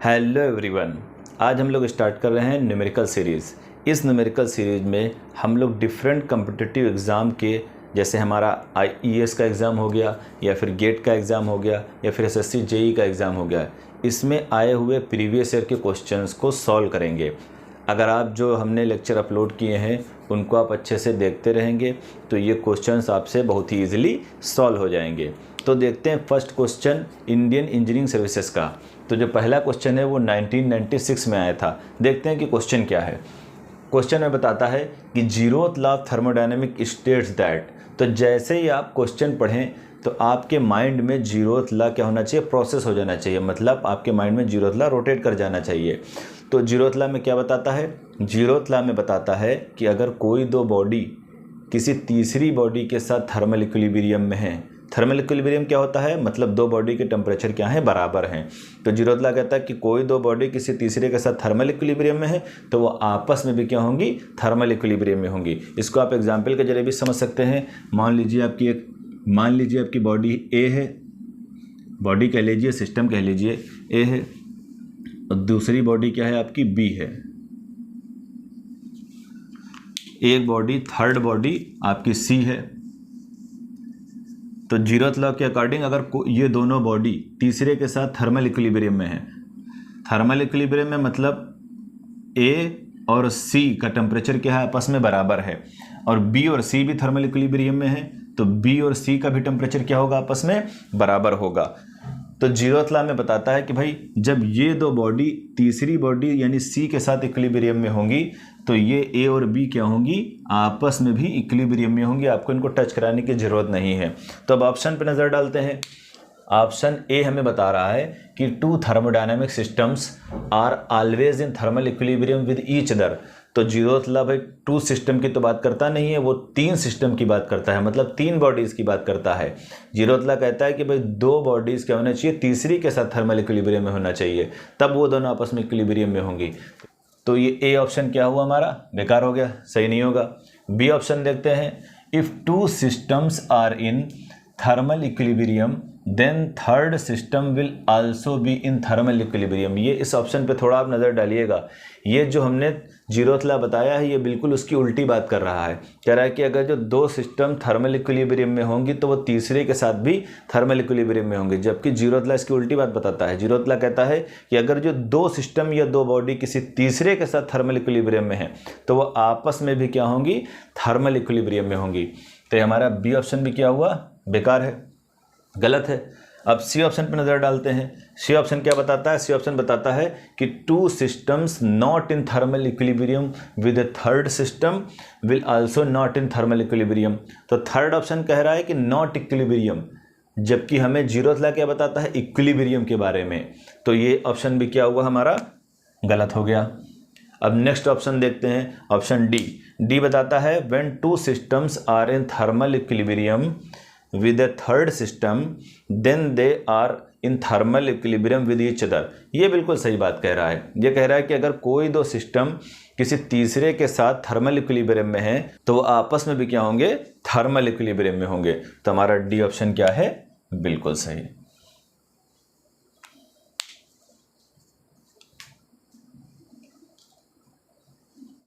Hello everyone, आज हम लोग स्टार्ट कर रहे हैं न्यूमेरिकल सीरीज़। इस न्यूमेरिकल सीरीज़ में हम लोग डिफरेंट कम्पिटिटिव एग्ज़ाम के, जैसे हमारा IES का एग्ज़ाम हो गया या फिर गेट का एग्ज़ाम हो गया या फिर SSC JEE का एग्ज़ाम हो गया, इसमें आए हुए प्रीवियस ईयर के क्वेश्चंस को सॉल्व करेंगे। अगर आप जो हमने लेक्चर अपलोड किए हैं उनको आप अच्छे से देखते रहेंगे तो ये क्वेश्चंस आपसे बहुत ही ईजिली सॉल्व हो जाएंगे। तो देखते हैं first question Indian engineering services का। तो जो पहला क्वेश्चन है वो 1996 में आया था। देखते हैं कि क्वेश्चन क्या है। क्वेश्चन में बताता है कि zeroth law of thermodynamic states that. तो जैसे ही आप क्वेश्चन पढ़ें तो आपके माइंड में जीरोथ लॉ क्या होना चाहिए, प्रोसेस हो जाना चाहिए, मतलब आपके माइंड में जीरोथ लॉ रोटेट कर जाना चाहिए। तो जीरोथ लॉ में क्या बताता है? जीरोथ लॉ में बताता है कि अगर कोई दो बॉडी किसी तीसरी बॉडी के साथ थर्मल इक्विलिब्रियम में है। थर्मल इक्विलिब्रियम क्या होता है? मतलब दो बॉडी के टेम्परेचर क्या है, बराबर हैं। तो जीरोथ लॉ कहता है कि कोई दो बॉडी किसी तीसरे के साथ थर्मल इक्विलिब्रियम में है तो वो आपस में भी क्या होंगी, थर्मल इक्विलिब्रियम में होंगी। इसको आप एग्जाम्पल के जरिए भी समझ सकते हैं। मान लीजिए आपकी बॉडी ए है, बॉडी कह लीजिए, सिस्टम कह लीजिए ए है, और दूसरी बॉडी क्या है आपकी, बी है। एक बॉडी, थर्ड बॉडी आपकी सी है। तो जीरोथ लॉ के अकॉर्डिंग अगर ये दोनों बॉडी तीसरे के साथ थर्मल इक्विलिब्रियम में है, थर्मल इक्विलिब्रियम में मतलब ए और सी का टेम्परेचर क्या है, आपस में बराबर है, और बी और सी भी थर्मल इक्विलिब्रियम में है, तो बी और सी का भी टेम्परेचर क्या होगा, आपस में बराबर होगा। तो जीरोथ लॉ में बताता है कि भाई जब ये दो बॉडी तीसरी बॉडी यानी सी के साथ इक्विलिब्रियम में होंगी तो ये ए और बी क्या होंगी, आपस में भी इक्विलिब्रियम में होंगी। आपको इनको टच कराने की ज़रूरत नहीं है। तो अब ऑप्शन पे नज़र डालते हैं। ऑप्शन ए हमें बता रहा है कि two thermodynamic systems are always in thermal equilibrium with each other. तो जीरोथ लॉ भाई टू सिस्टम की तो बात करता नहीं है, वो तीन सिस्टम की बात करता है, मतलब तीन बॉडीज़ की बात करता है। जीरोथ लॉ कहता है कि भाई दो बॉडीज़ क्या होना चाहिए, तीसरी के साथ थर्मल इक्विलिब्रियम में होना चाहिए, तब वो दोनों आपस में इक्विलिब्रियम में होंगी। तो ये ए ऑप्शन क्या हुआ हमारा, बेकार हो गया, सही नहीं होगा। बी ऑप्शन देखते हैं। If two systems are in thermal equilibrium then third system will also be in thermal equilibrium. ये इस ऑप्शन पे थोड़ा आप नज़र डालिएगा। ये जो हमने जीरोथ लॉ बताया है ये बिल्कुल उसकी उल्टी बात कर रहा है। कह रहा है कि अगर जो दो सिस्टम थर्मल इक्विलिब्रियम में होंगी तो वो तीसरे के साथ भी थर्मल इक्विलिब्रियम में होंगी, जबकि जीरोथ लॉ इसकी उल्टी बात बताता है। जीरोथ लॉ कहता है कि अगर जो दो सिस्टम या दो बॉडी किसी तीसरे के साथ थर्मल इक्विलिब्रियम में है तो वो आपस में भी क्या होंगी, थर्मल इक्विलिब्रियम में होंगी। तो हमारा बी ऑप्शन भी क्या हुआ, बेकार है, गलत है। अब सी ऑप्शन पर नज़र डालते हैं। सी ऑप्शन क्या बताता है? सी ऑप्शन बताता है कि two systems not in thermal equilibrium with a third system will also not in thermal equilibrium. तो थर्ड ऑप्शन कह रहा है कि नॉट इक्विलिब्रियम, जबकि हमें जीरोथ लॉ क्या बताता है, इक्विलिब्रियम के बारे में। तो ये ऑप्शन भी क्या हुआ हमारा, गलत हो गया। अब नेक्स्ट ऑप्शन देखते हैं, ऑप्शन डी। डी बताता है when two systems are in thermal equilibrium with a third system then they are in thermal equilibrium with each other। ये बिल्कुल सही बात कह रहा है। ये कह रहा है कि अगर कोई दो सिस्टम किसी तीसरे के साथ थर्मल इक्विलिब्रियम में है तो वो आपस में भी क्या होंगे, थर्मल इक्विलिब्रियम में होंगे। तो हमारा डी ऑप्शन क्या है, बिल्कुल सही।